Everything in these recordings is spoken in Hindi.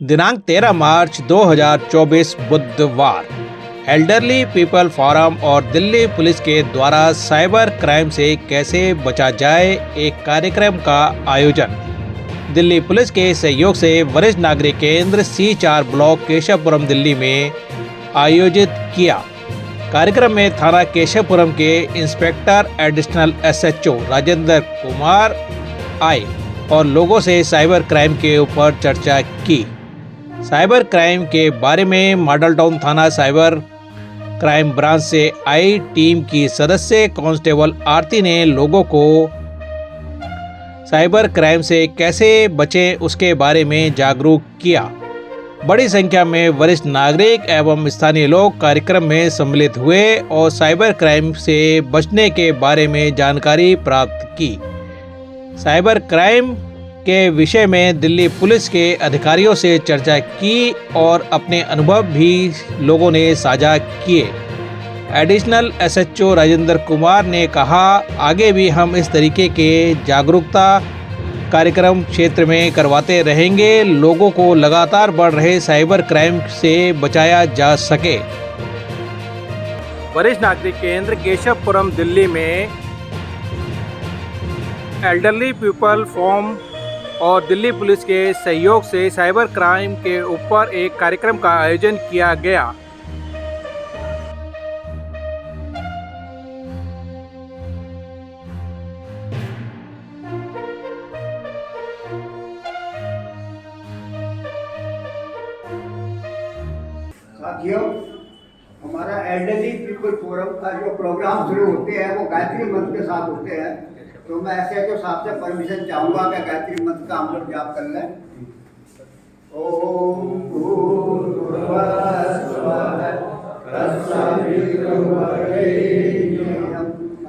दिनांक 13 मार्च 2024 बुधवार एल्डरली पीपल फोरम और दिल्ली पुलिस के द्वारा साइबर क्राइम से कैसे बचा जाए एक कार्यक्रम का आयोजन दिल्ली पुलिस के सहयोग से वरिष्ठ नागरिक केंद्र C4 ब्लॉक केशवपुरम दिल्ली में आयोजित किया। कार्यक्रम में थाना केशवपुरम के inspector additional SHO Rajendra Kumar आए और लोगों से साइबर क्राइम के ऊपर चर्चा की। साइबर क्राइम के बारे में मॉडल टाउन थाना साइबर क्राइम ब्रांच से आई टीम की सदस्य कांस्टेबल आरती ने लोगों को साइबर क्राइम से कैसे बचें उसके बारे में जागरूक किया। बड़ी संख्या में वरिष्ठ नागरिक एवं स्थानीय लोग कार्यक्रम में सम्मिलित हुए और साइबर क्राइम से बचने के बारे में जानकारी प्राप्त की। साइबर क्राइम के विषय में दिल्ली पुलिस के अधिकारियों से चर्चा की और अपने अनुभव भी लोगों ने साझा किए। एडिशनल SHO राजेंद्र कुमार ने कहा, आगे भी हम इस तरीके के जागरूकता कार्यक्रम क्षेत्र में करवाते रहेंगे, लोगों को लगातार बढ़ रहे साइबर क्राइम से बचाया जा सके। वरिष्ठ नागरिक केंद्र केशवपुरम दिल्ली में एल्डरली पीपल फोरम और दिल्ली पुलिस के सहयोग से साइबर क्राइम के ऊपर एक कार्यक्रम का आयोजन किया गया। साथियों, हमारा एल्डरली पीपल फोरम का जो प्रोग्राम शुरू होते हैं वो गायत्री मंत्र के साथ होते हैं। तो मैं SHO साहब से परमिशन चाहूंगा कि गायत्री मंत्र का हम लोग जाप कर लें। ओम भूर्भुवः स्वः तत्सवितुर्वरेण्यं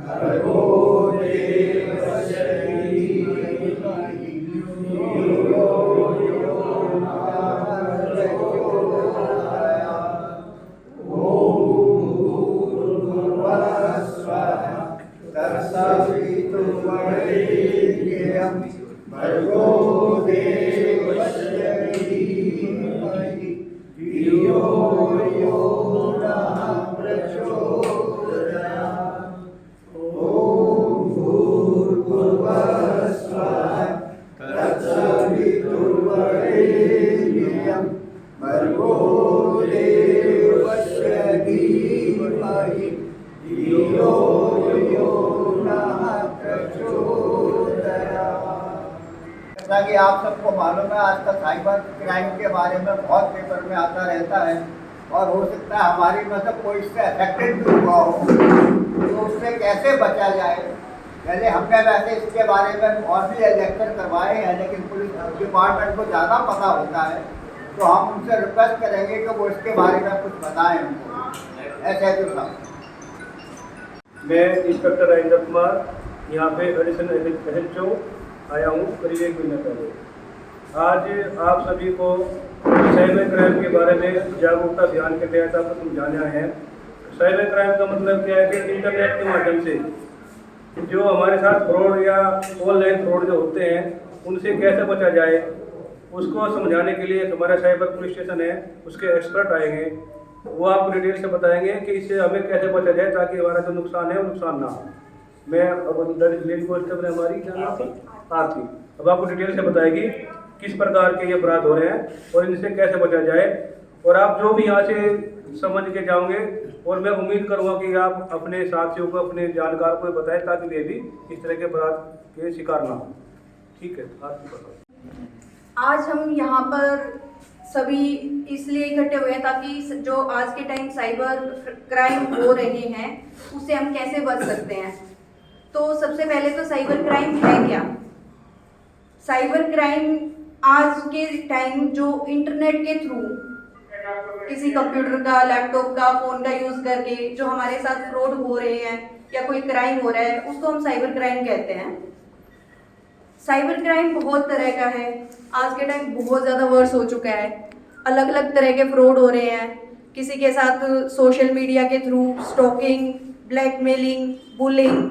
भर्गो देवस्य धीमहि धियो यो नः प्रचोदयात्। ओम भूर्भुवः स्वः तत्सवितुर्वरेण्यं भर्गो देवस्य धीमहि धियो यो नः प्रचोदयात्। ओम भूर्भुवः स्वः तत्सवितुर्वरेण्यं भर्गो देवस्य धीमहि धियो यो नः प्रचोदयात्। जैसा कि आप सबको मालूम है, आजकल साइबर क्राइम के बारे में बहुत पेपर में आता रहता है और हो सकता है हमारी मतलब कोई इससे अफेक्टेड भी हुआ हो, तो उससे कैसे बचा जाए। पहले हमने वैसे इसके बारे में और भी लेक्चर करवाए हैं, लेकिन पुलिस डिपार्टमेंट को ज़्यादा पता होता है, तो हम उनसे रिक्वेस्ट करेंगे कि वो इसके बारे में कुछ बताएं हमको। SHO साहब। मैं इंस्पेक्टर राजेंद्र कुमार यहाँ पे एडिशनल SHO आया हूँ करीब 1 महीने पहले। आज आप सभी को साइबर क्राइम के बारे में जागरूकता अभियान के तहत आपको समझाने आए हैं। साइबर क्राइम का मतलब क्या है कि इंटरनेट के माध्यम से जो हमारे साथ फ्रॉड या ऑनलाइन फ्रॉड जो होते हैं उनसे कैसे बचा जाए, उसको समझाने के लिए हमारा साइबर पुलिस स्टेशन है, उसके एक्सपर्ट आएंगे। वो आपको डिटेल से बताएंगे कि इससे हमें कैसे बचा जाए ताकि हमारा जो नुकसान है वो नुकसान ना हो। मैं अब लेडी कांस्टेबल हमारी आरती अब आपको डिटेल से बताएगी किस प्रकार के ये अपराध हो रहे हैं और इनसे कैसे बचा जाए। और आप जो भी यहाँ से समझ के जाओगे, और मैं उम्मीद करूँगा कि आप अपने साथियों को, अपने जानकार को बताएं ताकि वे भी इस तरह के अपराध के शिकार ना हो। ठीक है, आरती बताओ। आज हम यहाँ पर सभी इसलिए इकट्ठे हुए हैं ताकि जो आज के टाइम साइबर क्राइम हो रहे हैं उससे हम कैसे बच सकते हैं। तो सबसे पहले तो साइबर क्राइम है क्या? साइबर क्राइम आज के टाइम जो इंटरनेट के थ्रू किसी कंप्यूटर का, लैपटॉप का, फ़ोन का यूज़ करके जो हमारे साथ फ्रॉड हो रहे हैं या कोई क्राइम हो रहा है, उसको हम साइबर क्राइम कहते हैं। साइबर क्राइम बहुत तरह का है, आज के टाइम बहुत ज़्यादा वर्स हो चुका है। अलग अलग तरह के फ्रॉड हो रहे हैं, किसी के साथ सोशल मीडिया के थ्रू स्टॉकिंग, ब्लैकमेलिंग, बुलिंग,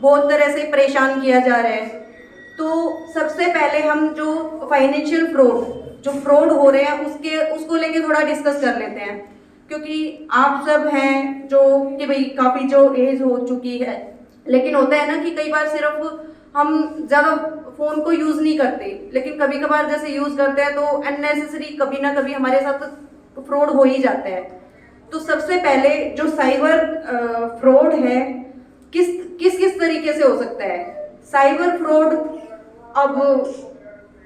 बहुत तरह से परेशान किया जा रहा है। तो सबसे पहले हम जो फाइनेंशियल फ्रॉड जो फ्रॉड हो रहे हैं उसको लेके थोड़ा डिस्कस कर लेते हैं, क्योंकि आप सब हैं जो कि भाई काफ़ी जो एज हो चुकी है, लेकिन होता है ना कि कई बार सिर्फ हम ज़्यादा फ़ोन को यूज़ नहीं करते, लेकिन कभी कभार जैसे यूज़ करते हैं तो अननेसेसरी कभी ना कभी हमारे साथ फ्रॉड हो ही जाता है। तो सबसे पहले जो साइबर फ्रॉड है किस किस किस तरीके से हो सकता है। साइबर फ्रॉड, अब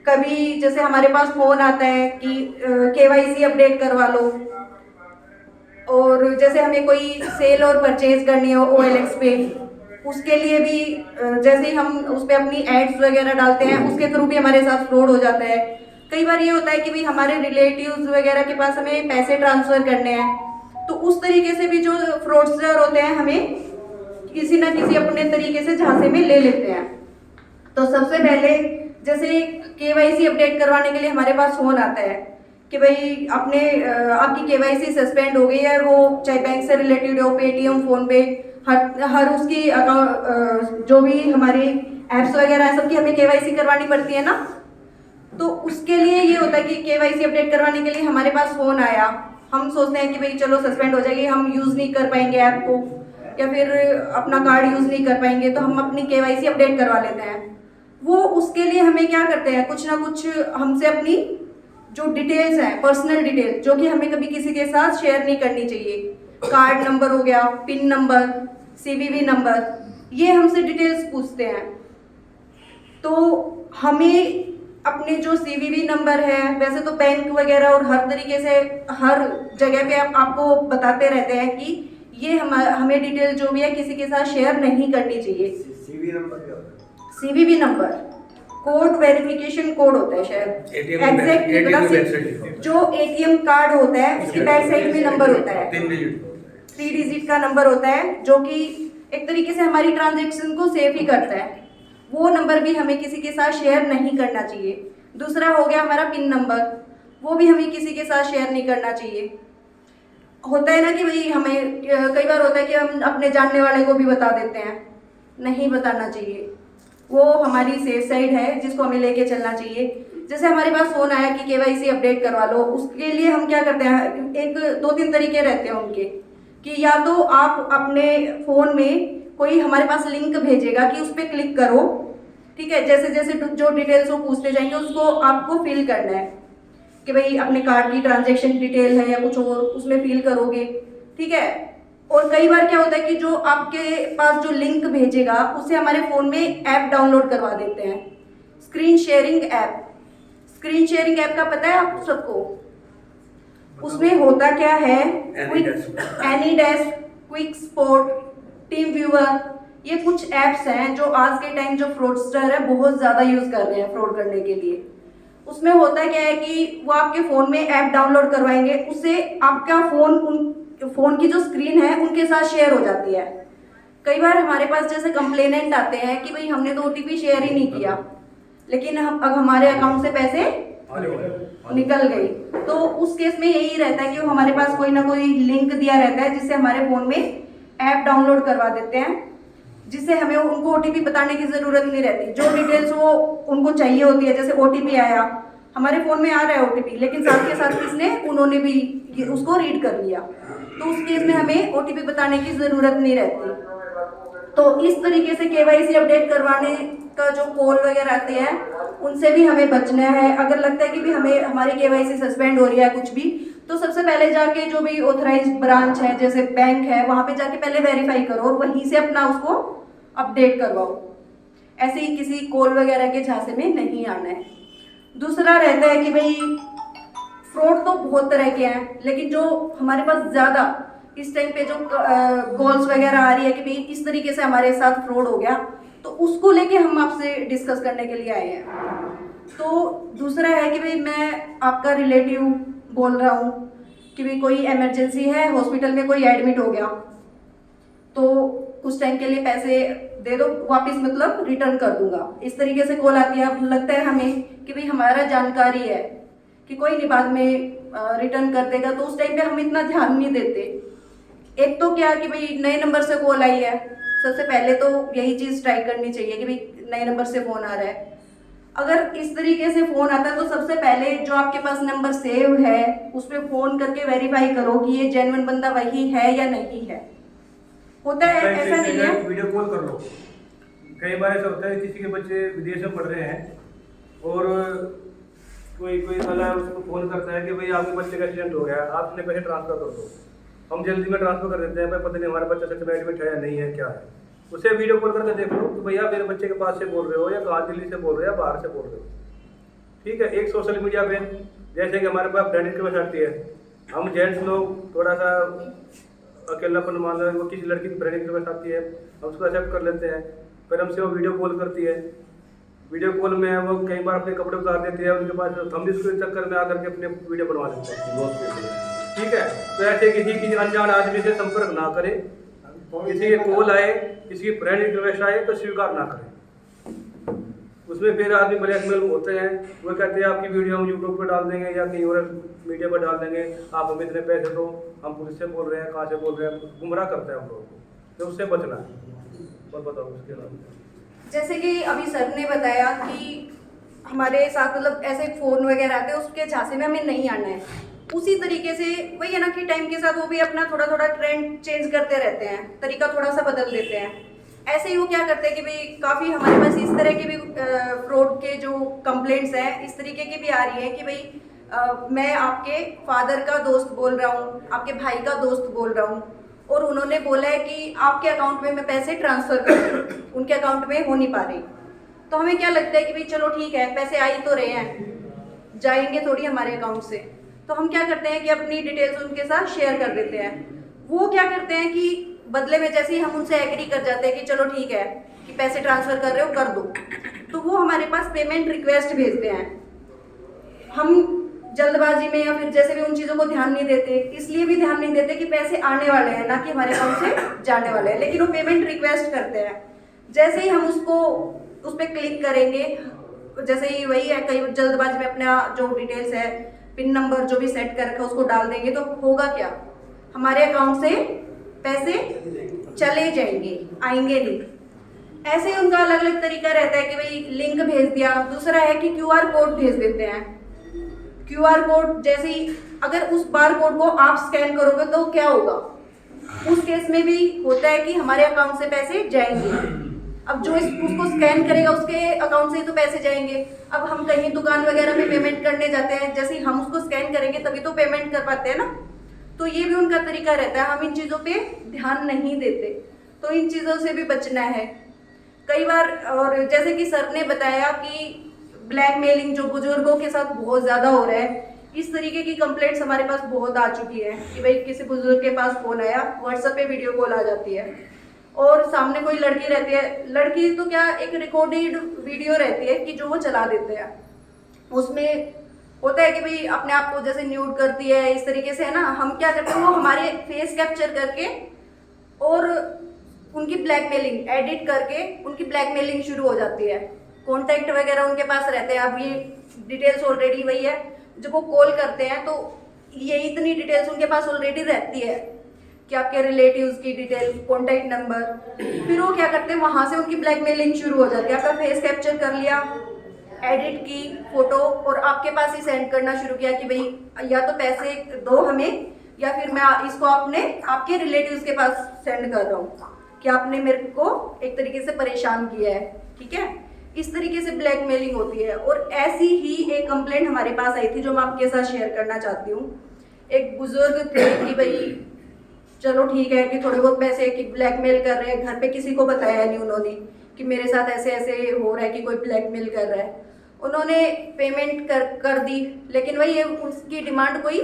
कभी जैसे हमारे पास फ़ोन आता है कि KYC अपडेट करवा लो, और जैसे हमें कोई सेल और परचेज करनी हो OLX पे, उसके लिए भी जैसे ही हम उस पर अपनी एड्स वगैरह डालते हैं उसके थ्रू भी हमारे साथ फ्रॉड हो जाता है। कई बार ये होता है कि भाई हमारे रिलेटिव्स वगैरह के पास हमें पैसे ट्रांसफ़र करने हैं, तो उस तरीके से भी जो फ्रॉडस्टर होते हैं हमें किसी ना किसी अपने तरीके से झांसे में ले लेते हैं। तो सबसे पहले जैसे KYC अपडेट करवाने के लिए हमारे पास फ़ोन आता है कि भाई आपकी KYC सस्पेंड हो गई है, वो चाहे बैंक से रिलेटेड हो, पेटीएम, फ़ोन पे, हर उसकी अकाउंट जो भी हमारे ऐप्स वगैरह है सबकी हमें KYC करवानी पड़ती है ना। तो उसके लिए ये होता है कि KYC अपडेट करवाने के लिए हमारे पास फ़ोन आया, हम सोचते हैं कि भाई चलो सस्पेंड हो जाएगी, हम यूज़ नहीं कर पाएंगे ऐप को, या फिर अपना कार्ड यूज़ नहीं कर पाएंगे, तो हम अपनी KYC अपडेट करवा लेते हैं। वो उसके लिए हमें क्या करते हैं, कुछ ना कुछ हमसे अपनी जो डिटेल्स हैं, पर्सनल डिटेल, जो कि हमें कभी किसी के साथ शेयर नहीं करनी चाहिए, कार्ड नंबर हो गया, पिन नंबर, CVV नंबर, ये हमसे डिटेल्स पूछते हैं। तो हमें अपने जो CVV नंबर है, वैसे तो बैंक वगैरह और हर तरीके से हर जगह पे आपको बताते रहते हैं कि ये हमें डिटेल जो भी है किसी के साथ शेयर नहीं करनी चाहिए। CVV number code verification code होता है, शायद एग्जैक्ट नहीं पता, जो ATM कार्ड होता है उसकी बैक साइड में नंबर होता है, 3 डिजिट का नंबर होता है, जो कि एक तरीके से हमारी ट्रांजैक्शन को सेफ ही करता है। वो नंबर भी हमें किसी के साथ शेयर नहीं करना चाहिए। दूसरा हो गया हमारा पिन नंबर, वो भी हमें किसी के साथ शेयर नहीं करना चाहिए। होता है ना कि भाई हमें कई बार होता है कि हम अपने जानने वाले को भी बता देते हैं, नहीं बताना चाहिए, वो हमारी सेफ साइड है जिसको हमें लेके चलना चाहिए। जैसे हमारे पास फ़ोन आया कि KYC अपडेट करवा लो, उसके लिए हम क्या करते हैं, एक 2-3 तरीके रहते हैं उनके, कि या तो आप अपने फ़ोन में कोई हमारे पास लिंक भेजेगा कि उस पर क्लिक करो, ठीक है, जैसे जैसे जो डिटेल्स वो पूछते जाएंगे उसको आपको फिल करना है कि भाई अपने कार्ड की ट्रांजैक्शन डिटेल है या कुछ और, उसमें फिल करोगे, ठीक है। और कई बार क्या होता है कि जो आपके पास जो लिंक भेजेगा उससे हमारे फ़ोन में ऐप डाउनलोड करवा देते हैं, screen sharing app. Screen sharing app का पता है आप सबको? उसमें होता क्या है, AnyDesk, quick spot, team viewer, ये कुछ ऐप्स हैं जो आज के टाइम जो फ्रॉडस्टर है बहुत ज़्यादा यूज़ कर रहे हैं फ्रॉड करने के लिए। उसमें होता क्या है कि वो आपके फ़ोन में ऐप डाउनलोड करवाएंगे, उससे आपका फ़ोन की जो स्क्रीन है उनके साथ शेयर हो जाती है। कई बार हमारे पास जैसे कंप्लेनेंट आते हैं कि भाई हमने तो OTP शेयर ही नहीं किया, लेकिन अब हमारे अकाउंट से पैसे निकल गई, तो उस केस में यही रहता है कि वो हमारे पास कोई ना कोई लिंक दिया रहता है जिससे हमारे फ़ोन में ऐप डाउनलोड करवा देते हैं, जिससे हमें उनको OTP बताने की ज़रूरत नहीं रहती। जो डिटेल्स वो उनको चाहिए होती है, जैसे OTP आया, हमारे फ़ोन में आ रहा है OTP, लेकिन साथ के साथ उन्होंने भी उसको रीड कर लिया, तो उस केस में हमें OTP बताने की ज़रूरत नहीं रहती। तो इस तरीके से KYC अपडेट करवाने का जो कॉल वगैरह आते हैं उनसे भी हमें बचना है। अगर लगता है कि भी हमें हमारी KYC सस्पेंड हो रही है कुछ भी, तो सबसे पहले जाके जो भी ऑथराइज्ड ब्रांच है जैसे बैंक है वहाँ पे जाके पहले वेरीफाई करो और वहीं से अपना उसको अपडेट करवाओ। ऐसे ही किसी कॉल वगैरह के झांसे में नहीं आना है। दूसरा रहता है कि भाई फ्रॉड तो बहुत तरह के हैं, लेकिन जो हमारे पास ज़्यादा इस टाइम पे जो कॉल्स वगैरह आ रही है कि भाई इस तरीके से हमारे साथ फ्रॉड हो गया, तो उसको लेके हम आपसे डिस्कस करने के लिए आए हैं। तो दूसरा है कि भाई मैं आपका रिलेटिव बोल रहा हूँ कि भाई कोई इमरजेंसी है, हॉस्पिटल में कोई एडमिट हो गया, तो कुछ टाइम के लिए पैसे दे दो, वापस मतलब रिटर्न कर दूंगा, इस तरीके से कॉल आती है। अब लगता है हमें कि भाई हमारा जानकारी है कि कोई नहीं बाद में रिटर्न कर देगा, तो उस टाइम पे हम इतना ध्यान नहीं देते। एक तो क्या कि भाई नए नंबर से कॉल आई है, सबसे पहले तो यही चीज़ ट्राई करनी चाहिए कि भाई नए नंबर से फ़ोन आ रहा है। अगर इस तरीके से फ़ोन आता है तो सबसे पहले जो आपके पास नंबर सेव है उस पर फ़ोन करके वेरीफाई करो कि ये जेन्युइन बंदा वही है या नहीं है। होता है, ऐसा नहीं है। वीडियो कॉल कर लो। कई बार ऐसा होता है किसी के बच्चे विदेश में पढ़ रहे हैं और कोई साला उसको फोन करता है कि भाई आपके बच्चे का एक्सीडेंट हो गया, आप अपने पैसे ट्रांसफर कर दो। हम जल्दी में ट्रांसफर कर देते हैं, भाई पता नहीं हमारा बच्चा सच में एडमिट है या नहीं है, क्या है। उसे वीडियो कॉल करके देख लो कि भैया मेरे बच्चे के पास से बोल रहे हो या कहाँ, दिल्ली से बोल रहे हो या बाहर से बोल रहे हो। ठीक है। एक सोशल मीडिया पे जैसे कि हमारे पास फ्रेंड रिक्वेस्ट आती है, हम जेंट्स लोग थोड़ा सा अकेलापन मान लो, वो किसी लड़की की फ्रेंड रिक्वेस्ट आती है, हम उसको एक्सेप्ट कर लेते हैं, फिर हमसे वो वीडियो कॉल करती है। वीडियो कॉल में वो कई बार अपने कपड़े उतार देती है, उनके पास हम भी उसके चक्कर में आकर के अपने वीडियो बनवा लेते हैं। ठीक है। तो ऐसे किसी अनजान आदमी से संपर्क ना करें, किसी के कॉल आए, किसी की फ्रेंड रिक्वेस्ट आए तो स्वीकार ना करें। उसमें फिर आदमी ब्लैकमेल होते हैं, वो कहते हैं आपकी वीडियो हम यूट्यूब पर डाल देंगे या कहीं और मीडिया पर डाल देंगे, आप हमें इतने पैसे दो, हम पुलिस से बोल रहे हैं, कहाँ से बोल रहे हैं, गुमराह करते हैं हम लोगों को। तो उससे बचना है। और बताओ उसके अलावा जैसे कि अभी सर ने बताया कि हमारे साथ मतलब ऐसे फ़ोन वगैरह आते हैं, उसके झांसे में हमें नहीं आना है। उसी तरीके से वही है ना कि टाइम के साथ वो भी अपना थोड़ा थोड़ा ट्रेंड चेंज करते रहते हैं, तरीका थोड़ा सा बदल देते हैं। ऐसे ही वो क्या करते हैं कि भाई काफ़ी हमारे पास इस तरह के भी फ्रॉड के जो कंप्लेंट्स हैं इस तरीके की भी आ रही है कि भाई मैं आपके फादर का दोस्त बोल रहा हूँ, आपके भाई का दोस्त बोल रहा हूँ, और उन्होंने बोला है कि आपके अकाउंट में मैं पैसे ट्रांसफ़र कर दूँ, उनके अकाउंट में हो नहीं पा रही। तो हमें क्या लगता है कि भाई चलो ठीक है, पैसे आ ही तो रहे हैं, जाएंगे थोड़ी हमारे अकाउंट से। तो हम क्या करते हैं कि अपनी डिटेल्स उनके साथ शेयर कर देते हैं। वो क्या करते हैं कि बदले में जैसे ही हम उनसे एग्री कर जाते हैं कि चलो ठीक है कि पैसे ट्रांसफ़र कर रहे हो, कर दो, तो वो हमारे पास पेमेंट रिक्वेस्ट भेजते हैं। हम जल्दबाजी में या फिर जैसे भी उन चीज़ों को ध्यान नहीं देते, इसलिए भी ध्यान नहीं देते कि पैसे आने वाले हैं ना कि हमारे अकाउंट से जाने वाले हैं, लेकिन वो पेमेंट रिक्वेस्ट करते हैं। जैसे ही हम उस पर क्लिक करेंगे, जैसे ही वही है कई जल्दबाजी में अपना जो डिटेल्स है, पिन नंबर जो भी सेट कर रखा है उसको डाल देंगे, तो होगा क्या, हमारे अकाउंट से पैसे चले जाएंगे, आएंगे नहीं। ऐसे ही उनका अलग अलग तरीका रहता है कि भाई लिंक भेज दिया। दूसरा है कि QR कोड भेज देते हैं। QR कोड जैसे ही अगर उस बार कोड को आप स्कैन करोगे तो क्या होगा, उस केस में भी होता है कि हमारे अकाउंट से पैसे जाएंगे। अब जो उसको स्कैन करेगा उसके अकाउंट से ही तो पैसे जाएंगे। अब हम कहीं दुकान वगैरह में पेमेंट करने जाते हैं, जैसे ही हम उसको स्कैन करेंगे तभी तो पेमेंट कर पाते हैं ना। तो ये भी उनका तरीका रहता है, हम इन चीज़ों पे ध्यान नहीं देते, तो इन चीज़ों से भी बचना है कई बार। और जैसे कि सर ने बताया कि ब्लैकमेलिंग जो बुजुर्गों के साथ बहुत ज़्यादा हो रहा है, इस तरीके की कंप्लेंट्स हमारे पास बहुत आ चुकी है कि भाई किसी बुजुर्ग के पास फ़ोन आया, व्हाट्सएप पे वीडियो कॉल आ जाती है और सामने कोई लड़की रहती है, लड़की तो क्या एक रिकॉर्डेड वीडियो रहती है कि जो वो चला देते हैं। उसमें होता है कि भाई अपने आप को जैसे न्यूड करती है, इस तरीके से है ना। हम क्या करते हैं, वो हमारे फेस कैप्चर करके और उनकी ब्लैकमेलिंग एडिट करके उनकी ब्लैकमेलिंग शुरू हो जाती है। कॉन्टैक्ट वगैरह उनके पास रहते हैं, अब ये डिटेल्स ऑलरेडी वही है, जब वो कॉल करते हैं तो ये इतनी डिटेल्स उनके पास ऑलरेडी रहती है कि आपके रिलेटिव्स की डिटेल, कॉन्टैक्ट नंबर। फिर वो क्या करते हैं, वहाँ से उनकी ब्लैकमेलिंग शुरू हो जाती है। आपका फेस कैप्चर कर लिया, एडिट की फोटो और आपके पास ही सेंड करना शुरू किया कि भाई या तो पैसे दो हमें या फिर मैं इसको आपके रिलेटिव्स के पास सेंड कर रहा हूँ कि आपने मेरे को एक तरीके से परेशान किया है। ठीक है, इस तरीके से ब्लैकमेलिंग होती है। और ऐसी ही एक कंप्लेंट हमारे पास आई थी जो मैं आपके साथ शेयर करना चाहती हूँ। एक बुजुर्ग थे कि भाई चलो ठीक है कि थोड़े बहुत पैसे की ब्लैकमेल कर रहे हैं, घर पे किसी को बताया नहीं उन्होंने कि मेरे साथ ऐसे ऐसे हो रहा है कि कोई ब्लैकमेल कर रहा है। उन्होंने पेमेंट कर दी, लेकिन वही उसकी डिमांड कोई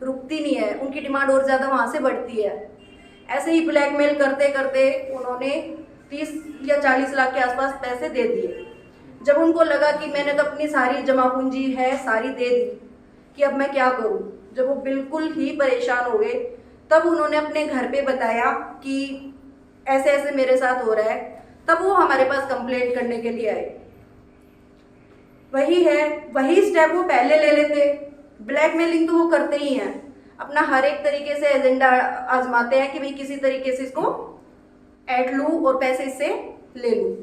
रुकती नहीं है, उनकी डिमांड और ज़्यादा वहाँ से बढ़ती है। ऐसे ही ब्लैकमेल करते करते उन्होंने 30 या 40 लाख के आसपास पैसे दे दिए। जब उनको लगा कि मैंने तो अपनी सारी जमा पूंजी है सारी दे दी कि अब मैं क्या करूं, जब वो बिल्कुल ही परेशान हो गए तब उन्होंने अपने घर पे बताया कि ऐसे ऐसे मेरे साथ हो रहा है। तब वो हमारे पास कंप्लेंट करने के लिए आए। वही स्टेप वो पहले ले लेते। ब्लैकमेलिंग तो वो करते ही हैं, अपना हर एक तरीके से एजेंडा आजमाते हैं कि भाई किसी तरीके से इसको ऐड लूँ और पैसे इससे ले लूँ।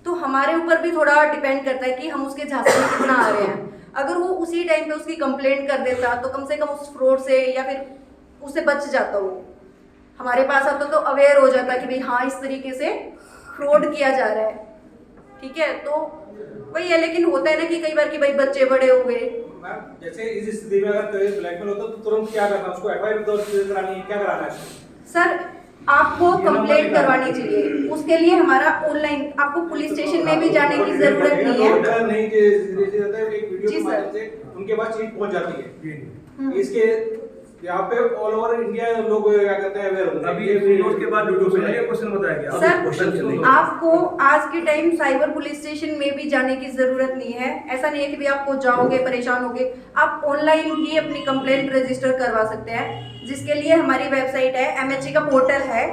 तो हमारे ऊपर भी थोड़ा डिपेंड करता है कि हम उसके झांसे में कितना आ रहे हैं। अगर वो उसी टाइम पे उसकी कंप्लेंट कर देता तो कम से कम उस फ्रॉड से या फिर उससे बच जाता, वो हमारे पास आता तो अवेयर हो जाता कि भाई हाँ इस तरीके से फ्रॉड किया जा रहा है, ठीक है। तो वही है, लेकिन होता है ना कि कई बार कि भाई बच्चे बड़े हो गए। मैम जैसे इस स्थिति में अगर कोई ब्लैकमेल होता तो तुरंत क्या करना, उसको एफआईआर दर्ज करानी है, क्या कराना है? सर आपको कंप्लेंट करवानी चाहिए, उसके लिए हमारा ऑनलाइन, आपको पुलिस स्टेशन में भी जाने की जरूरत नहीं है। नहीं कि एक वीडियो जी के सर। माध्यम से उनके पास चीज पहुंच जाती है। इसके यहाँ पे ऑल ओवर इंडिया लोग क्या कहते हैं अवेयर होंगे। अभी ये वीडियोस के बाद यूट्यूब पे ये क्वेश्चन बताया गया। सर आपको आज के टाइम साइबर पुलिस स्टेशन में भी जाने की जरूरत नहीं है। ऐसा नहीं है कि भी आपको जाओगे परेशान होगे, आप ऑनलाइन ही अपनी कंप्लेंट रजिस्टर करवा सकते हैं, जिसके लिए हमारी वेबसाइट है, MHA का पोर्टल है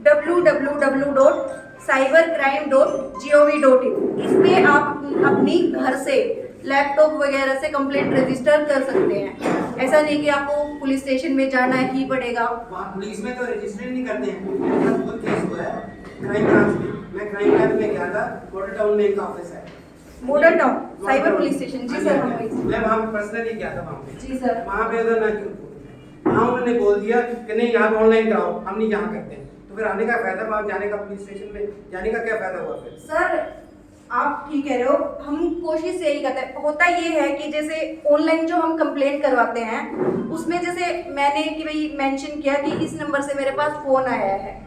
www.cybercrime.gov.in। इस पे आप अपनी घर से लैपटॉप वगैरह से कंप्लेंट रजिस्टर कर सकते हैं। ऐसा नहीं कि आपको पुलिस स्टेशन में जाना ही पड़ेगा। वहाँ पुलिस में तो रजिस्टर नहीं करते हैं। मेरे साथ खुद केस हुआ है क्राइम ब्रांच में। मैं क्राइम ब्रांच में गया था, मॉडल टाउन में इनका ऑफिस है। Model Town cyber police station. जी सर, हम वहीं से। मैं वहाँ पे पर्सनली गया था वहाँ पे। जी सर। वहाँ पे उधर ना क्यों, वहाँ उन्होंने बोल दिया कि नहीं यहाँ ऑनलाइन कराओ, हम नहीं यहाँ करते हैं। तो फिर आने का फायदा, वहाँ जाने का, पुलिस स्टेशन में जाने का क्या फायदा हुआ फिर? सर आप ठीक कह रहे हो, हम कोशिश यही करते हैं। होता ये है कि जैसे ऑनलाइन जो हम कंप्लेंट करवाते हैं उसमें जैसे मैंने कि भाई मेंशन किया कि इस नंबर से मेरे पास फोन आया है,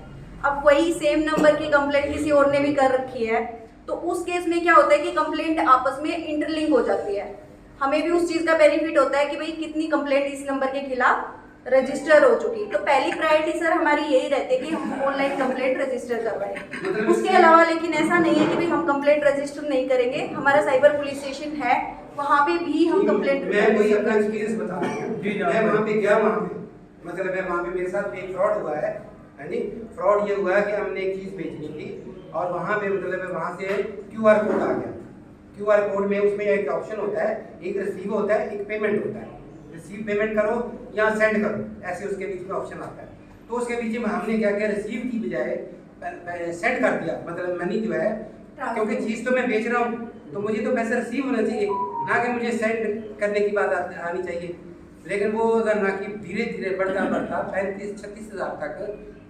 अब वही सेम नंबर की कंप्लेंट किसी और ने भी कर रखी है, तो उस केस में क्या होता है कि कंप्लेंट आपस में इंटरलिंक हो जाती है। हमें भी उस चीज़ का बेनिफिट होता है कि भाई कितनी कंप्लेंट इस नंबर के खिलाफ रजिस्टर हो चुकी। तो पहली प्रायोरिटी सर हमारी यही रहती है कि हम ऑनलाइन कंप्लेंट रजिस्टर करवाएं। उसके अलावा लेकिन ऐसा नहीं है कि भाई हम कंप्लेंट रजिस्टर नहीं करेंगे, हमारा साइबर पुलिस स्टेशन है, वहाँ पे भी हम कंप्लेंट। मैं वही अपना एक्सपीरियंस बता रहा हूँ। मैं वहाँ पे गया, वहाँ पे मतलब है वहाँ पे मेरे साथ एक फ्रॉड हुआ है जी। फ्रॉड ये हुआ है कि हमने एक चीज़ बेचनी थी और वहाँ पे मतलब है वहाँ से QR कोड आ गया। QR कोड में उसमें एक ऑप्शन होता है, एक रिसीव होता है, एक पेमेंट होता है। रिसीव पेमेंट करो या सेंड करो, ऐसे उसके बीच में ऑप्शन आता है। तो उसके बीच में हमने क्या किया, रिसीव की बजाय सेंड कर दिया। मतलब मनी जो है, क्योंकि चीज़ तो मैं बेच रहा हूँ तो मुझे तो पैसा रिसीव होना चाहिए, ना कि मुझे सेंड करने की बात आनी चाहिए। लेकिन वो अगर ना कि धीरे धीरे बढ़ता 35-36 हज़ार तक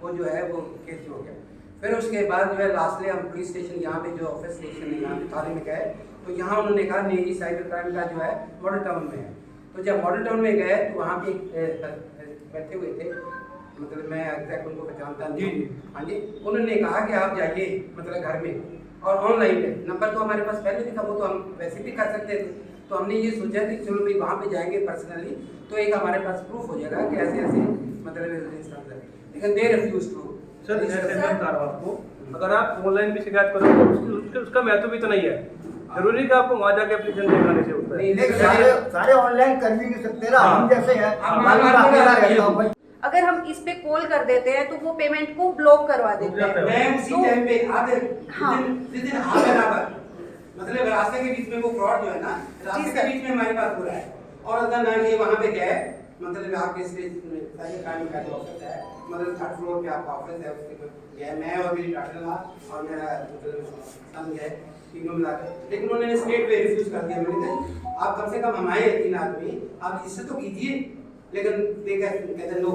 वो जो है वो केस हो गया। फिर उसके बाद जो है लास्टली हम पुलिस स्टेशन यहाँ पे जो ऑफिस स्टेशन है यहाँ पे थाने में गए, तो यहाँ उन्होंने कहा नहीं जी साइबर क्राइम का जो है मॉडल टाउन में है। तो जब मॉडल टाउन में गए तो वहाँ पे बैठे हुए थे, मतलब मैं एग्जैक्ट उनको पहचानता नहीं। हाँ जी, उन्होंने कहा कि आप जाइए मतलब घर में और ऑनलाइन है। नंबर तो हमारे पास पहले भी था, वो तो हम वैसे भी कर सकते थे। तो हमने ये सोचा कि चलो भाई वहाँ पे जाएंगे पर्सनली, तो एक हमारे पास प्रूफ हो जाएगा कि ऐसे ऐसे मतलब लेकिन दे रिफ्यूज टू। सर मैं बता रहा हूँ आपको, अगर आप ऑनलाइन भी शिकायत करोगे उसका महत्व भी तो नहीं है। जरूरी कि आपको वहाँ जाके एप्लीकेशन दिखाने से होता है। सारे ऑनलाइन कर भी नहीं सकते ना, हम जैसे हैं। अगर हम इस पे कॉल कर देते हैं तो वो पेमेंट को ब्लॉक करवा देते हैं। मैं उसी टाइम पे आधे दिन हाफ एन आवर मतलब रास्ते के बीच में वो फ्रॉड जो है ना, रास्ते के बीच में हमारे पास हो रहा है। और अगर ना ये वहाँ पे गए मतलब आपके साइबर क्राइम का जो ऑफिस है, मतलब 3rd फ्लोर पे आपका ऑफिस है, उसके गए मैं और मेरी डॉक्टर और मेरा मतलब सन गए तीनों मिलाकर। लेकिन उन्होंने स्टेट पे रिफ्यूज कर दिया। मैंने कहा आप कम से कम हमारे 3 आदमी आप इससे तो कीजिए, लेकिन कहते no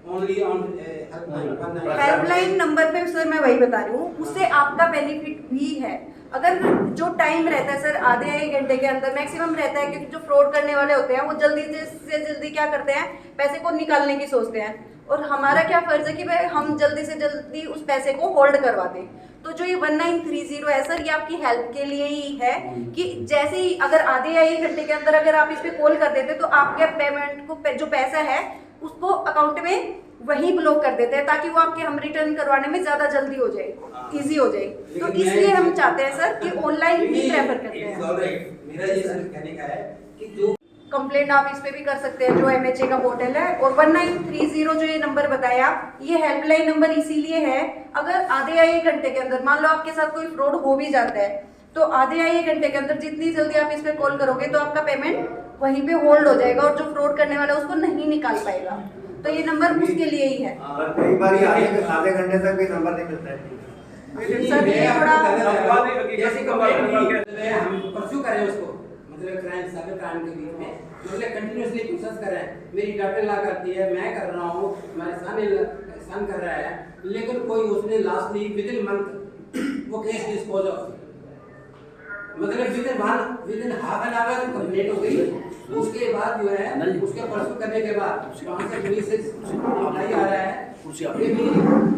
only on helpline number पे। सर मैं वही बता रही हूँ, उससे आपका बेनिफिट भी है। अगर जो टाइम रहता है सर आधे 1 घंटे के अंदर मैक्सिमम रहता है, क्योंकि जो फ्रॉड करने वाले होते हैं वो जल्दी से जल्दी क्या करते हैं, पैसे को निकालने की सोचते हैं। और हमारा क्या फर्ज है कि भाई हम जल्दी से जल्दी उस पैसे को होल्ड करवा दें। तो जो ये 1930 है सर, ये आपकी हेल्प के लिए ही है कि जैसे ही अगर आधे या 1 घंटे के अंदर अगर आप इस पे कॉल कर देते तो आपके पेमेंट को जो पैसा है उसको अकाउंट में वही ब्लॉक कर देते हैं, ताकि वो आपके हम रिटर्न करवाने में ज्यादा जल्दी हो जाए, इजी हो जाए। तो इसलिए हम चाहते हैं सर कि ऑनलाइन ही प्रेफर करते हैं। मेरा ये कहने का है कि जो कंप्लेंट आप इस पे भी कर सकते हैं, जो MHA का पोर्टल है। और 1930 जो ये नंबर बताया, ये हेल्पलाइन नंबर इसीलिए है, अगर आधे या 1 घंटे के अंदर मान लो आपके साथ कोई फ्रॉड हो भी जाता है, तो आधे या 1 घंटे के अंदर जितनी जल्दी आप इस पे कॉल करोगे तो आपका पेमेंट वहीं पे होल्ड हो जाएगा और जो फ्रॉड करने वाला है उसको नहीं निकाल पाएगा। तो ये नंबर उसके लिए ही है। कई बार आधे घंटे तक भी नंबर नहीं मिलता है। सर ये थोड़ा जैसे कंप्लेंट हम परस्यू करें उसको, मतलब क्राइम साइबर क्राइम के बीच में मतलब कंटिन्यूअसली प्रोसेस कर रहे हैं। मेरी डॉटर ला करती है, मैं कर रहा हूँ, हमारे सन कर रहा है, लेकिन कोई उसने लास्टली विद इन मंथ वो केस डिस्पोज ऑफ, मतलब with in half an hour complete हो गई। उसके बाद जो है उसके परस्यू करने के बाद वहाँ से पुलिस से अप्लाई आ रहा है, फिर भी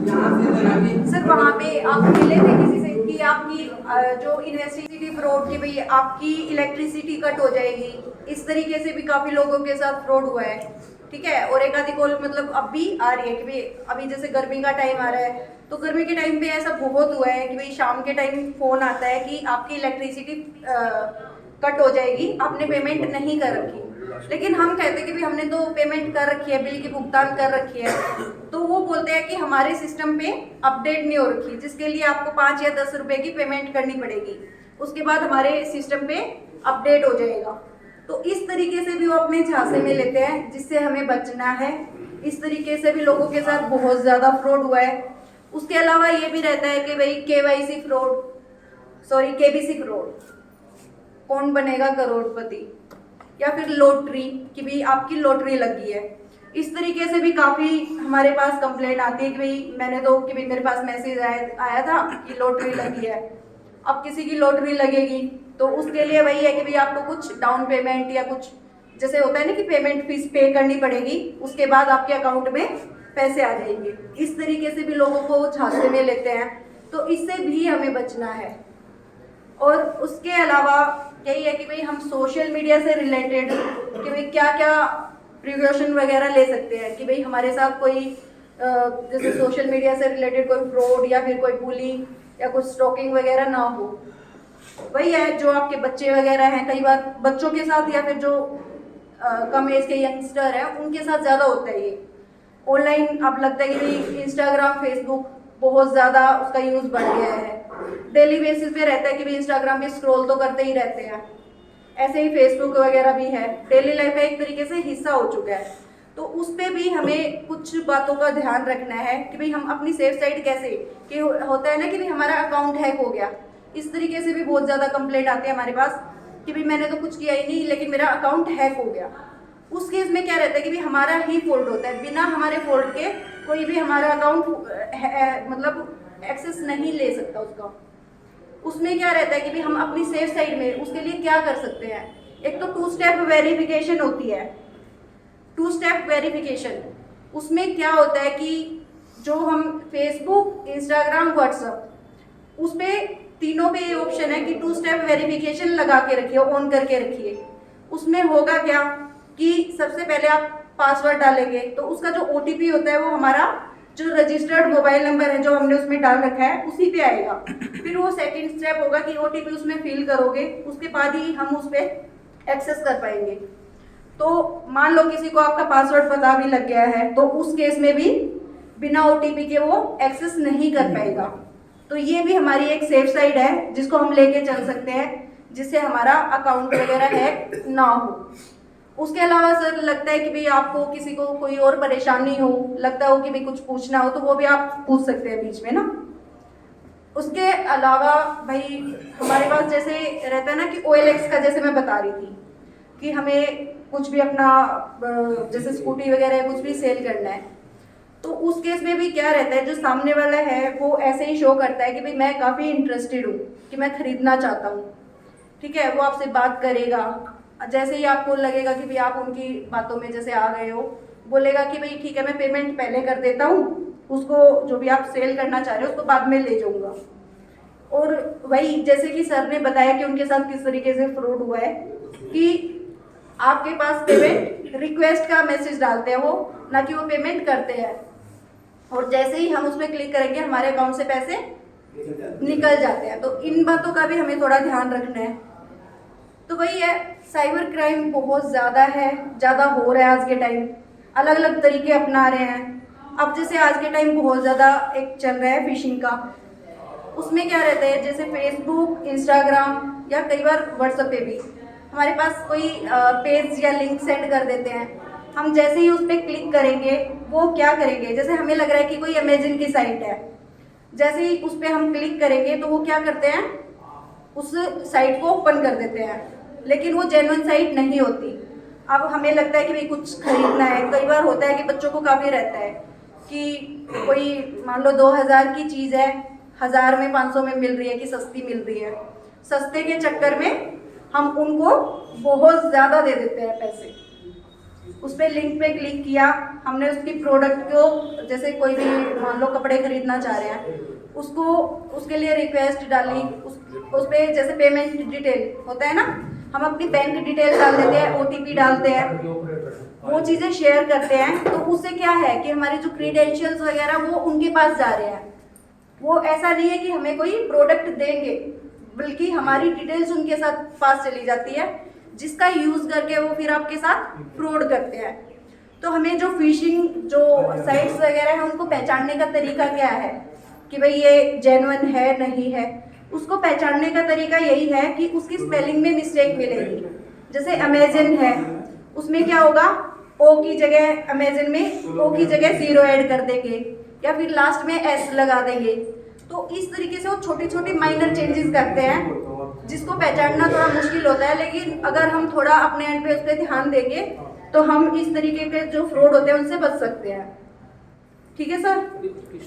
यहाँ से लगा सर वहाँ पे आप मिले थे किसी से कि आपकी जो इन्वेस्टिगेटिव फ्रॉड की भाई आपकी इलेक्ट्रिसिटी कट हो जाएगी, इस तरीके से भी काफी लोगों के साथ फ्रॉड हुआ है, ठीक है। और एक आधी कॉल मतलब अब भी आ रही है कि भाई अभी जैसे गर्मी का टाइम आ रहा है तो गर्मी के टाइम पे ऐसा बहुत हुआ है कि भाई शाम के टाइम फोन आता है कि आपकी इलेक्ट्रिसिटी कट हो जाएगी, आपने पेमेंट नहीं कर रखी। लेकिन हम कहते हैं कि भाई हमने तो पेमेंट कर रखी है, बिल की भुगतान कर रखी है, तो वो बोलते हैं कि हमारे सिस्टम पे अपडेट नहीं हो रखी, जिसके लिए आपको 5 या 10 रुपए की पेमेंट करनी पड़ेगी, उसके बाद हमारे सिस्टम पे अपडेट हो जाएगा। तो इस तरीके से भी वो अपने झांसे में लेते हैं, जिससे हमें बचना है। इस तरीके से भी लोगों के साथ बहुत ज़्यादा फ्रॉड हुआ है। उसके अलावा ये भी रहता है कि भाई केबीसी फ्रॉड, कौन बनेगा करोड़पति, या फिर लॉटरी कि भाई आपकी लॉटरी लगी है। इस तरीके से भी काफ़ी हमारे पास कंप्लेंट आती है कि भाई मेरे पास मैसेज आया था कि लॉटरी लगी है। अब किसी की लॉटरी लगेगी तो उसके लिए वही है कि भाई आपको कुछ डाउन पेमेंट या कुछ जैसे होता है ना कि पेमेंट फीस पे करनी पड़ेगी, उसके बाद आपके अकाउंट में पैसे आ जाएंगे। इस तरीके से भी लोगों को झांसे में लेते हैं, तो इससे भी हमें बचना है। और उसके अलावा यही है कि भाई हम सोशल मीडिया से रिलेटेड कि भाई क्या क्या प्रिकॉशन वगैरह ले सकते हैं कि भाई हमारे साथ कोई जैसे सोशल मीडिया से रिलेटेड कोई फ्रॉड या फिर कोई बुलिंग या कुछ स्टॉकिंग वगैरह ना हो। वही है जो आपके बच्चे वगैरह हैं, कई बार बच्चों के साथ या फिर जो कम एज के यंगस्टर हैं उनके साथ ज़्यादा होता है ये ऑनलाइन। अब लगता है कि भाई इंस्टाग्राम फेसबुक बहुत ज़्यादा उसका यूज़ बढ़ गया है, डेली बेसिस पे रहता है कि भाई इंस्टाग्राम पे स्क्रॉल तो करते ही रहते हैं। ऐसे ही फेसबुक वगैरह भी है, डेली लाइफ का एक तरीके से हिस्सा हो चुका है। तो उस पर भी हमें कुछ बातों का ध्यान रखना है कि भाई हम अपनी सेफ साइड कैसे, कि होता है ना कि भाई हमारा अकाउंट हैक हो गया, इस तरीके से भी बहुत ज़्यादा कंप्लेंट आती है हमारे पास कि भाई मैंने तो कुछ किया ही नहीं लेकिन मेरा अकाउंट हैक हो गया। उस केस में क्या रहता है कि भाई हमारा ही फॉल्ट होता है, बिना हमारे फॉल्ट के कोई भी हमारा अकाउंट मतलब एक्सेस नहीं ले सकता उसका। उसमें क्या रहता है कि भाई हम अपनी सेफ साइड में उसके लिए क्या कर सकते हैं। एक तो 2 स्टेप वेरिफिकेशन होती है। 2 स्टेप वेरिफिकेशन उसमें क्या होता है कि जो हम फेसबुक, इंस्टाग्राम, व्हाट्सएप उस पर तीनों पे ये ऑप्शन है कि 2 स्टेप वेरिफिकेशन लगा के रखिए, ऑन करके रखिए। उसमें होगा क्या कि सबसे पहले आप पासवर्ड डालेंगे तो उसका जो OTP होता है वो हमारा जो रजिस्टर्ड मोबाइल नंबर है जो हमने उसमें डाल रखा है उसी पे आएगा। फिर वो सेकंड स्टेप होगा कि OTP उसमें फिल करोगे, उसके बाद ही हम उस पर एक्सेस कर पाएंगे। तो मान लो किसी को आपका पासवर्ड पता भी लग गया है तो उस केस में भी बिना OTP के वो एक्सेस नहीं कर पाएगा। तो ये भी हमारी एक सेफ साइड है जिसको हम लेके चल सकते हैं, जिससे हमारा अकाउंट वगैरह हैक ना हो। उसके अलावा सर लगता है कि भाई आपको किसी को कोई और परेशानी हो, लगता हो कि भाई कुछ पूछना हो तो वो भी आप पूछ सकते हैं बीच में ना। उसके अलावा भाई हमारे पास जैसे रहता है ना कि OLX का, जैसे मैं बता रही थी कि हमें कुछ भी अपना जैसे स्कूटी वगैरह कुछ भी सेल करना है तो उस केस में भी क्या रहता है, जो सामने वाला है वो ऐसे ही शो करता है कि भाई मैं काफ़ी इंटरेस्टेड हूँ कि मैं खरीदना चाहता हूँ, ठीक है। वो आपसे बात करेगा, जैसे ही आपको लगेगा कि भाई आप उनकी बातों में जैसे आ गए हो, बोलेगा कि भाई ठीक है मैं पेमेंट पहले कर देता हूँ, उसको जो भी आप सेल करना चाह रहे हो उसको बाद में ले जाऊँगा। और वही जैसे कि सर ने बताया कि उनके साथ किस तरीके से फ्रॉड हुआ है कि आपके पास पेमेंट रिक्वेस्ट का मैसेज डालते हैं वो, ना कि वो पेमेंट करते हैं। और जैसे ही हम उस पर क्लिक करेंगे हमारे अकाउंट से पैसे निकल जाते हैं। तो इन बातों का भी हमें थोड़ा ध्यान रखना है। तो वही है, साइबर क्राइम बहुत ज़्यादा है, ज़्यादा हो रहा है आज के टाइम, अलग अलग तरीके अपना रहे हैं। अब जैसे आज के टाइम बहुत ज़्यादा एक चल रहा है फिशिंग का, उसमें क्या रहता है जैसे फेसबुक, इंस्टाग्राम या कई बार व्हाट्सएप पे भी हमारे पास कोई पेज या लिंक सेंड कर देते हैं। हम जैसे ही उस पर क्लिक करेंगे वो क्या करेंगे, जैसे हमें लग रहा है कि कोई अमेजन की साइट है जैसे ही उस पर हम क्लिक करेंगे तो वो क्या करते हैं, उस साइट को ओपन कर देते हैं, लेकिन वो जेन्युइन साइट नहीं होती। अब हमें लगता है कि भाई कुछ खरीदना है, कई बार होता है कि बच्चों को काफ़ी रहता है कि कोई मान लो 2000 की चीज़ है, 1000 में 500 में मिल रही है कि सस्ती मिल रही है, सस्ते के चक्कर में हम उनको बहुत ज़्यादा दे देते हैं पैसे। उस पर लिंक पे क्लिक किया, हमने उसकी प्रोडक्ट को, जैसे कोई भी मान लो कपड़े खरीदना चाह रहे हैं, उसको उसके लिए रिक्वेस्ट डाली, उस पर जैसे पेमेंट डिटेल होता है ना, हम अपनी बैंक डिटेल डाल देते हैं, OTP डालते हैं, वो चीज़ें शेयर करते हैं। तो उससे क्या है कि हमारे जो क्रीडेंशियल्स वगैरह वो उनके पास जा रहे हैं। वो ऐसा नहीं है कि हमें कोई प्रोडक्ट देंगे, बल्कि हमारी डिटेल्स उनके साथ पास चली जाती है, जिसका यूज़ करके वो फिर आपके साथ फ्रॉड करते हैं। तो हमें जो फिशिंग जो साइट्स वगैरह है उनको पहचानने का तरीका क्या है कि भाई ये जेन्युइन है नहीं है, उसको पहचानने का तरीका यही है कि उसकी स्पेलिंग में मिस्टेक मिलेगी। जैसे अमेजन है, उसमें क्या होगा, ओ की जगह अमेजन में ओ की जगह 0 ऐड कर देंगे, या फिर लास्ट में S लगा देंगे। तो इस तरीके से वो छोटी छोटी माइनर चेंजेस करते हैं, जिसको पहचानना थोड़ा मुश्किल होता है। लेकिन अगर हम थोड़ा अपने एंड पे उस पर ध्यान देंगे तो हम इस तरीके के जो फ्रॉड होते हैं उनसे बच सकते हैं। ठीक है सर,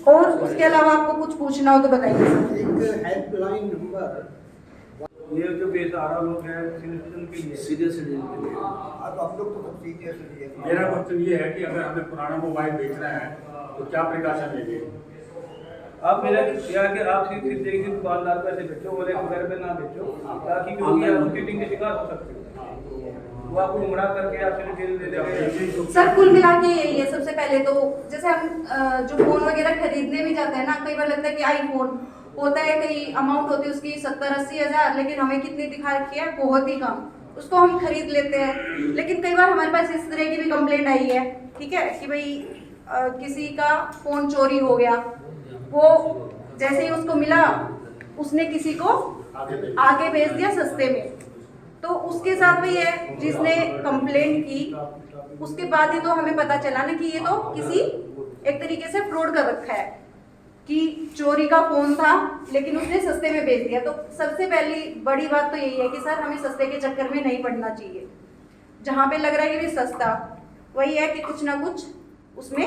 और उसके अलावा आपको कुछ पूछना हो तो बताइए सर। एक हेल्पलाइन नंबर, ये जो बेसहारा लोग हैं सिटीजन के लिए, सीधे सीधे के लिए। अब आप लोग तो सब सीरियस मेरा क्वेश्चन ये है कि अगर हमें पुराना मोबाइल बेचना है तो क्या प्रिकॉशन लेंगे? आप मेरा क्या कि आप सीधे सीधे किसी दुकानदार को ऐसे बेचो, बोले वगैरह पे ना बेचो, ताकि क्योंकि आप चीटिंग के शिकार हो सकते हो। वो आपको गुमराह करके आपसे डिटेल दे देंगे। सर कुल मिला के यही है। सबसे पहले तो जैसे हम जो फोन वगैरह खरीदने भी जाते हैं ना, कई बार लगता है कि आईफोन होता है, कई अमाउंट होती है उसकी 70-80 हज़ार, लेकिन हमें कितनी दिखा रखी है, बहुत ही कम, उसको हम खरीद लेते हैं। लेकिन कई बार हमारे पास इस तरह की भी कंप्लेंट आई है, ठीक है, कि भाई किसी का फोन चोरी हो गया, वो जैसे ही उसको मिला उसने किसी को आगे भेज दिया सस्ते में। तो उसके साथ भी है जिसने कंप्लेंट की, उसके बाद ही तो हमें पता चला ना कि ये तो किसी एक तरीके से फ्रॉड कर रखा है, कि चोरी का फोन था लेकिन उसने सस्ते में बेच दिया। तो सबसे पहली बड़ी बात तो यही है कि सर हमें सस्ते के चक्कर में नहीं पड़ना चाहिए। जहाँ पे लग रहा है कि सस्ता, वही है कि कुछ ना कुछ उसमें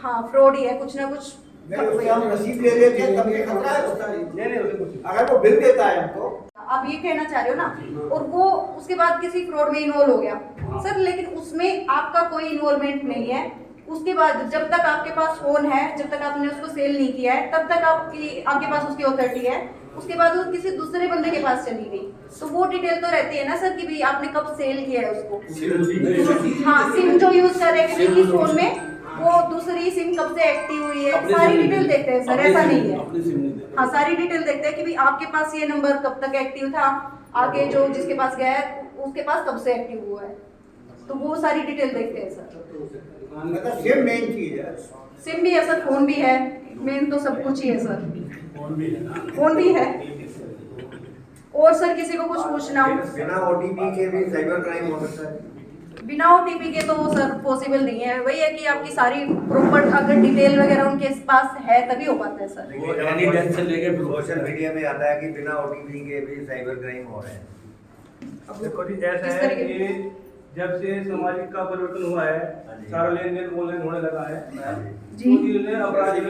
हाँ फ्रॉड ही है, कुछ ना कुछ। नहीं, उससे हम रसीद ले लेते हैं तब ये खतरा है उसका नहीं, अगर वो बिल देता है हमको। आप ये कहना चाह रहे हो ना, और वो उसके बाद किसी फ्रॉड में इन्वॉल्व हो गया सर, लेकिन उसमें आपका कोई इन्वॉल्वमेंट नहीं है। उसके बाद जब तक आपके पास फोन है, जब तक आपने उसको सेल नहीं किया है, तब तक आपके पास उसकी ऑथोरिटी है। उसके बाद वो किसी दूसरे बंदे के पास चली गई तो वो डिटेल तो रहती है ना सर कि भाई आपने कब सेल किया है उसको। हाँ, सिम जो यूज कर रहे हैं इस फोन में, वो दूसरी सिम कब से एक्टिव हुई है, सारी डिटेल देखते हैं सर, ऐसा नहीं है। हाँ, सारी डिटेल देखते हैं कि भाई आपके पास ये नंबर कब तक एक्टिव था, आगे जो जिसके पास गया है उसके पास कब से एक्टिव हुआ है, तो वो सारी डिटेल देखते हैं सर। मतलब सिम मेन चीज है। सिम भी है सर, फोन भी है, मेन तो सब कुछ ही है सर, फोन भी है। और सर किसी को कुछ पूछना हो? बिना OTP के भी साइबर क्राइम हो सकता है? बिना OTP के तो वो सर पॉसिबल नहीं है। वही है कि आपकी सारी प्रॉपर अगर डिटेल वगैरह उनके पास है तभी हो पाता है सर। वो एनी बैंक से लेके सोशल मीडिया में आता है कि बिना OTP के भी साइबर क्राइम हो रहे हैं। अब देखो जी ऐसा है कि जब से सामाजिक का परिवर्तन हुआ है, सारा लेन देन ऑनलाइन होने लगा है जी। तो अपराधी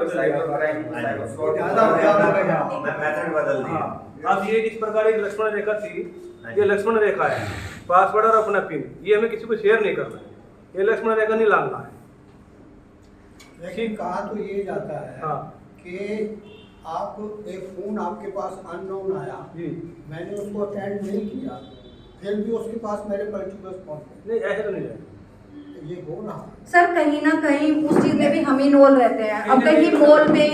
साइबर क्राइम ज्यादा मेथड बदल दिए। अब ये इस प्रकार एक लक्ष्मण रेखा थी, ये लक्ष्मण रेखा है, पासवर्ड और अपना पिन, ये हमें किसी को शेयर नहीं करना है, ये लक्ष्मण रेखा नहीं लाना है। लेकिन कहा तो ये जाता है हाँ कि आप एक फोन आपके पास अननोन आया जी, मैंने उसको अटेंड नहीं किया, फिर भी उसके पास मेरे पर्टिकुलर पहुंचे, नहीं ऐसे तो नहीं है। ये हो ना सर कहीं ना कहीं उस चीज में भी हम इन्वॉल्व रहते हैं। अब कहीं मॉल में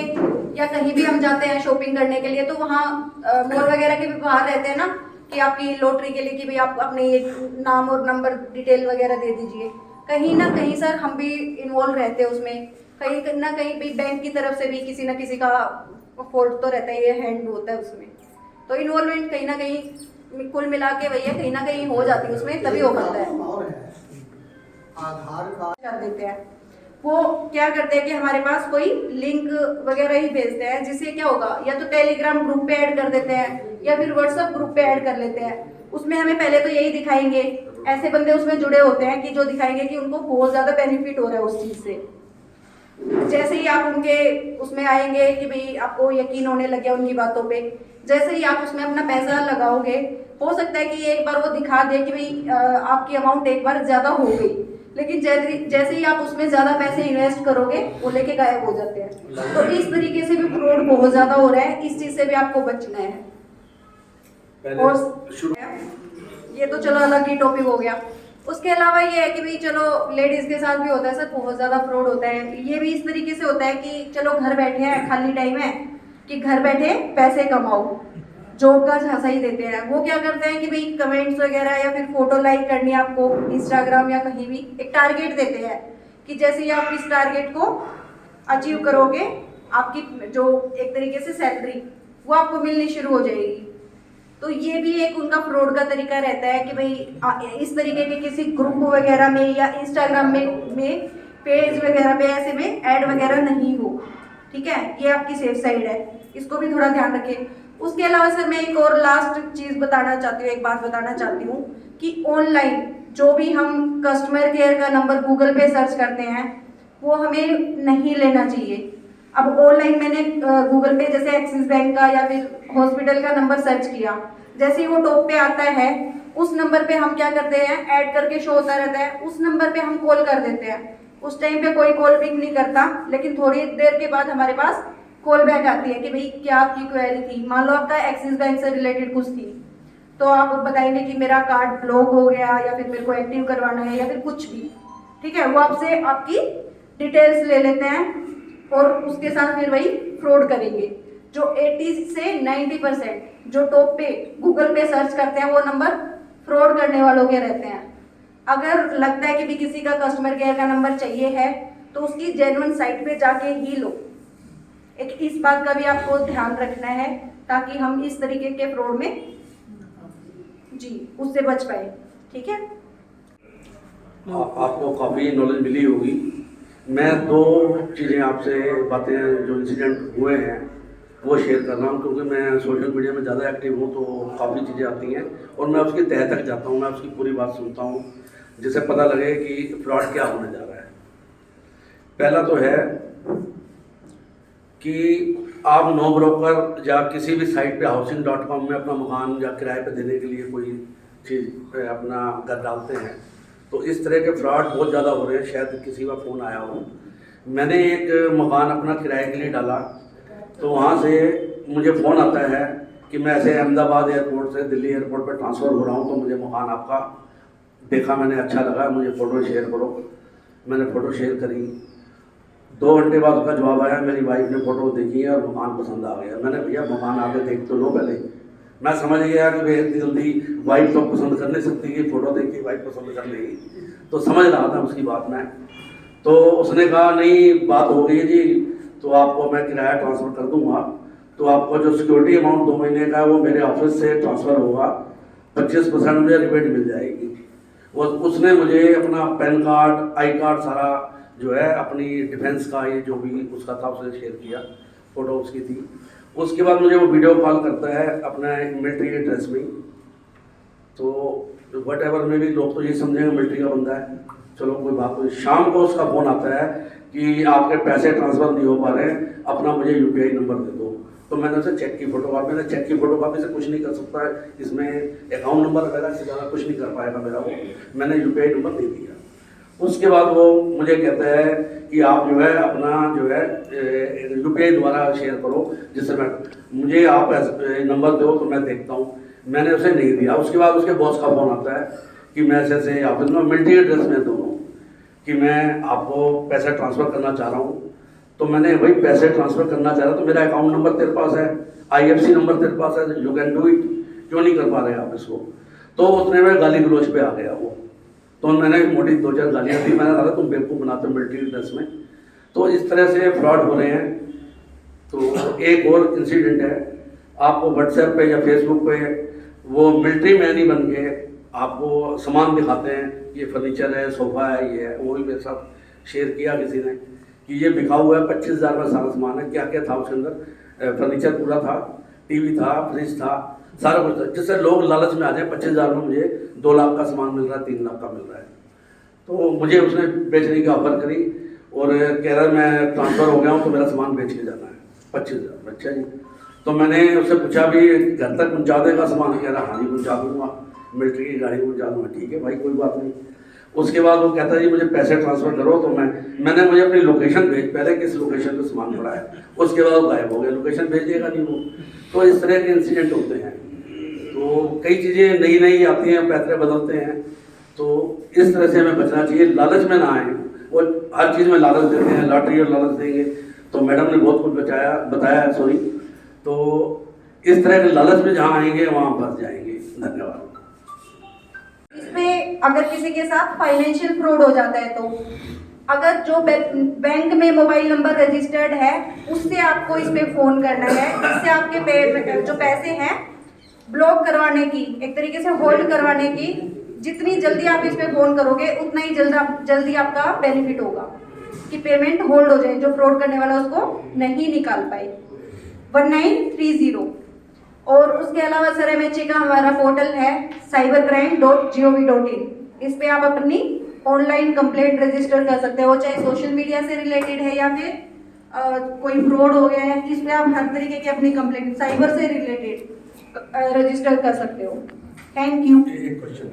या कहीं भी हम जाते हैं शॉपिंग करने के लिए, तो वहाँ मॉल वगैरह के भी बाहर रहते हैं ना कि आपकी लॉटरी के लिए कि भाई आप अपने ये नाम और नंबर डिटेल वगैरह दे दीजिए। कहीं ना कहीं सर हम भी इन्वॉल्व रहते हैं उसमें, कहीं ना कहीं भी बैंक की तरफ से भी किसी ना किसी का फॉल्ट तो रहता है, ये हैंड होता है उसमें। तो इन्वॉल्वमेंट कहीं ना कहीं कुल मिला के भैया कहीं ना कहीं हो जाती है उसमें, तभी हो पाता है। और है आधार कार्ड कर देते हैं वो क्या करते हैं कि हमारे पास कोई लिंक वगैरह ही भेजते हैं, जिससे क्या होगा, या तो टेलीग्राम ग्रुप पे ऐड कर देते हैं या फिर व्हाट्सएप ग्रुप पे ऐड कर लेते हैं। उसमें हमें पहले तो यही दिखाएंगे, ऐसे बंदे उसमें जुड़े होते हैं कि जो दिखाएंगे कि उनको बहुत ज़्यादा बेनिफिट हो रहा है उस चीज़ से। जैसे ही आप उनके उसमें आएंगे कि भाई आपको यकीन होने लग गया उनकी बातों पे, जैसे ही आप उसमें अपना पैसा लगाओगे, हो सकता है कि एक बार वो दिखा दे कि भाई आपकी अमाउंट एक बार ज़्यादा हो गई, लेकिन जैसे ही आप उसमें ज़्यादा पैसे इन्वेस्ट करोगे वो लेके गायब हो जाते हैं। तो इस तरीके से भी फ्रॉड बहुत ज़्यादा हो रहा है, इस चीज़ से भी आपको बचना है। और ये तो चलो अलग ही टॉपिक हो गया। उसके अलावा ये है कि भाई चलो लेडीज़ के साथ भी होता है सर, बहुत ज़्यादा फ्रॉड होता है। ये भी इस तरीके से होता है कि चलो घर बैठे हैं, खाली टाइम है कि घर बैठे पैसे कमाओ, जॉब का झांसा ही देते हैं। वो क्या करते हैं कि भाई कमेंट्स वगैरह या फिर फोटो लाइक करनी है आपको इंस्टाग्राम या कहीं भी, एक टारगेट देते हैं कि जैसे ही आप इस टारगेट को अचीव करोगे आपकी जो एक तरीके से सैलरी वो आपको मिलनी शुरू हो जाएगी। तो ये भी एक उनका फ्रॉड का तरीका रहता है कि भाई इस तरीके के किसी ग्रुप वगैरह में या इंस्टाग्राम में पेज वगैरह पे ऐसे में ऐड वगैरह नहीं हो, ठीक है। ये आपकी सेफ साइड है, इसको भी थोड़ा ध्यान रखें। उसके अलावा सर मैं एक और लास्ट चीज़ बताना चाहती हूँ, एक बात बताना चाहती हूँ कि ऑनलाइन जो भी हम कस्टमर केयर का नंबर गूगल पे सर्च करते हैं वो हमें नहीं लेना चाहिए। अब ऑनलाइन मैंने गूगल पे जैसे एक्सिस बैंक का या फिर हॉस्पिटल का नंबर सर्च किया, जैसे ही वो टॉप पे आता है उस नंबर पे हम क्या करते हैं, ऐड करके शो होता रहता है, उस नंबर पे हम कॉल कर देते हैं। उस टाइम पे कोई कॉल पिक नहीं करता, लेकिन थोड़ी देर के बाद हमारे पास कॉल बैक आती है कि भाई क्या आपकी क्वेरी थी। मान लो आपका एक्सिस बैंक से रिलेटेड कुछ थी, तो आप बताएंगे कि मेरा कार्ड ब्लॉक हो गया या फिर मेरे को एक्टिव करवाना है या फिर कुछ भी, ठीक है। वो आपसे आपकी डिटेल्स ले लेते हैं और उसके साथ फिर वही फ्रॉड करेंगे। जो 80 से 90% जो टॉप पे गूगल पे सर्च करते हैं वो नंबर फ्रॉड करने वालों के रहते हैं। अगर लगता है कि भी किसी का कस्टमर केयर का नंबर चाहिए है तो उसकी जेन्युइन साइट पे जाके ही लो। एक इस बात का भी आपको ध्यान रखना है ताकि हम इस तरीके के फ्रॉड में जी उससे बच पाए, ठीक है। आपको काफ़ी नॉलेज मिली होगी। मैं दो चीज़ें आपसे बातें जो इंसिडेंट हुए हैं वो शेयर कर रहा हूँ, क्योंकि मैं सोशल मीडिया में ज़्यादा एक्टिव हूँ तो काफ़ी चीज़ें आती हैं और मैं उसकी तह तक जाता हूँ, मैं उसकी पूरी बात सुनता हूँ जिससे पता लगे कि फ्रॉड क्या होने जा रहा है। पहला तो है कि आप नो ब्रोकर या किसी भी साइट पे housing.com में अपना मकान या किराए पे देने के लिए कोई चीज़ अपना घर डालते हैं तो इस तरह के फ्रॉड बहुत ज़्यादा हो रहे हैं। शायद किसी का फ़ोन आया हो, मैंने एक मकान अपना किराए के लिए डाला तो वहाँ से मुझे फ़ोन आता है कि मैं ऐसे अहमदाबाद एयरपोर्ट से दिल्ली एयरपोर्ट पर ट्रांसफ़र हो रहा हूँ, तो मुझे मकान आपका देखा, मैंने अच्छा लगा, मुझे फ़ोटो शेयर करो। मैंने फ़ोटो शेयर करी, 2 घंटे बाद उसका जवाब आया, मेरी वाइफ ने फ़ोटो देखी है और मकान पसंद आ गया। मैंने भैया मकान आके देख तो लो पहले। मैं समझ गया कि भाई इतनी जल्दी वाइफ तो पसंद कर नहीं सकती कि फ़ोटो देख के वाइफ पसंद कर लेगी, तो समझ रहा था उसकी बात मैं। तो उसने कहा नहीं बात हो गई जी, तो आपको मैं किराया ट्रांसफ़र कर दूंगा, तो आपको जो सिक्योरिटी अमाउंट 2 महीने का है वो मेरे ऑफिस से ट्रांसफ़र होगा, 25% मुझे रिबेट मिल जाएगी। उसने मुझे अपना पैन कार्ड, आई कार्ड सारा जो है अपनी डिफेंस का ये जो भी उसका था उसने शेयर किया, फ़ोटो उसकी थी। उसके बाद मुझे वो वीडियो कॉल करता है अपना मिलिट्री के ड्रेस में, तो वट एवर में भी लोग तो ये समझेंगे मिलिट्री का बंदा है, चलो कोई बात नहीं। शाम को उसका फ़ोन आता है कि आपके पैसे ट्रांसफ़र नहीं हो पा रहे हैं, अपना मुझे UPI नंबर दे दो। तो मैंने उसे चेक की फ़ोटोकॉपी, मैंने चेक की फ़ोटोकॉपी से कुछ नहीं कर सकता है, इसमें अकाउंट नंबर वगैरह से ज़्यादा कुछ नहीं कर पाएगा मेरा वो, मैंने UPI नंबर दे दिया। उसके बाद वो मुझे कहता है कि आप जो है अपना जो है UPI द्वारा शेयर करो, जिससे मैं मुझे आप नंबर दो तो मैं देखता हूँ। मैंने उसे नहीं दिया। उसके बाद उसके बॉस का फ़ोन आता है कि मैं ऐसे ऑफिस में मिलिट्री ड्रेस में दोनों कि मैं आपको पैसे ट्रांसफ़र करना चाह रहा हूँ। तो मैंने वही पैसे ट्रांसफ़र करना चाह रहा, तो मेरा अकाउंट नंबर तेरे पास है, IFC नंबर तेरे पास है, यू कैन डू इट, क्यों नहीं कर पा रहे आप इसको। तो उतने में गाली गलोच पे आ गया वो, तो मैंने मोटी 2-4 गालियाँ दी। मैंने कहा तुम बेवकूफ़ बनाते हो मिलिट्री ड्रेस में। तो इस तरह से फ्रॉड हो रहे हैं। तो एक और इंसिडेंट है, आपको व्हाट्सएप पे या फेसबुक पे वो मिलिट्री मैन ही बन के आपको सामान दिखाते हैं, ये फर्नीचर है, सोफ़ा है, ये है, वो भी मेरे साथ शेयर किया किसी ने कि ये बिका हुआ है, 25,000 में सारा सामान है। क्या क्या था उसके अंदर, फर्नीचर पूरा था, टीवी था, फ्रिज था, सारा कुछ था, जिससे लोग लालच में आ जाए 25,000 में मुझे 2 लाख का सामान मिल रहा है, 3 लाख का मिल रहा है। तो मुझे उसने बेचने की ऑफर करी और कह रहा मैं ट्रांसफ़र हो गया हूँ तो मेरा सामान बेच के जाना है 25,000। अच्छा जी, तो मैंने उससे पूछा भी घर तक पहुँचा देगा सामान? कह रहा हाँ जी पहुँचा दूँगा, मिलिट्री की गाड़ी में पहुँचा दूँगा। ठीक है भाई, कोई बात नहीं। उसके बाद वो कहता है जी मुझे पैसे ट्रांसफ़र करो, तो मैंने मुझे अपनी लोकेशन भेज, पहले किस लोकेशन पे सामान पड़ा है, उसके बाद वो गायब हो गया, लोकेशन भेज देगा नहीं वो। तो इस तरह के इंसिडेंट होते हैं। तो कई चीज़ें नई नई आती हैं, पैतरे बदलते हैं, तो इस तरह से हमें बचना चाहिए, लालच में ना आए। वो हर चीज़ में लालच देते हैं, लॉटरी और लालच देंगे। तो मैडम ने बहुत कुछ बताया है, सॉरी। तो इस तरह के लालच में जहाँ आएंगे वहाँ फंस जाएंगे। धन्यवाद। इसमें अगर किसी के साथ फाइनेंशियल फ्रॉड हो जाता है, तो अगर जो बैंक में मोबाइल नंबर रजिस्टर्ड है उससे आपको इस पे फ़ोन करना है। इससे आपके जो पैसे हैं ब्लॉक करवाने की, एक तरीके से होल्ड करवाने की, जितनी जल्दी आप इस पे फ़ोन करोगे उतना ही जल्दी आपका बेनिफिट होगा कि पेमेंट होल्ड हो जाए, जो फ्रॉड करने वाला उसको नहीं निकाल पाए। 1930। और उसके अलावा सर एमएचए का हमारा पोर्टल है cybercrime.gov.in। इस पे आप अपनी ऑनलाइन कंप्लेंट रजिस्टर कर सकते हो, चाहे सोशल मीडिया से रिलेटेड है या फिर कोई फ्रॉड हो गया है, इस पे आप हर तरीके की अपनी कंप्लेंट साइबर से रिलेटेड रजिस्टर कर सकते हो। Thank you. एक क्वेश्चन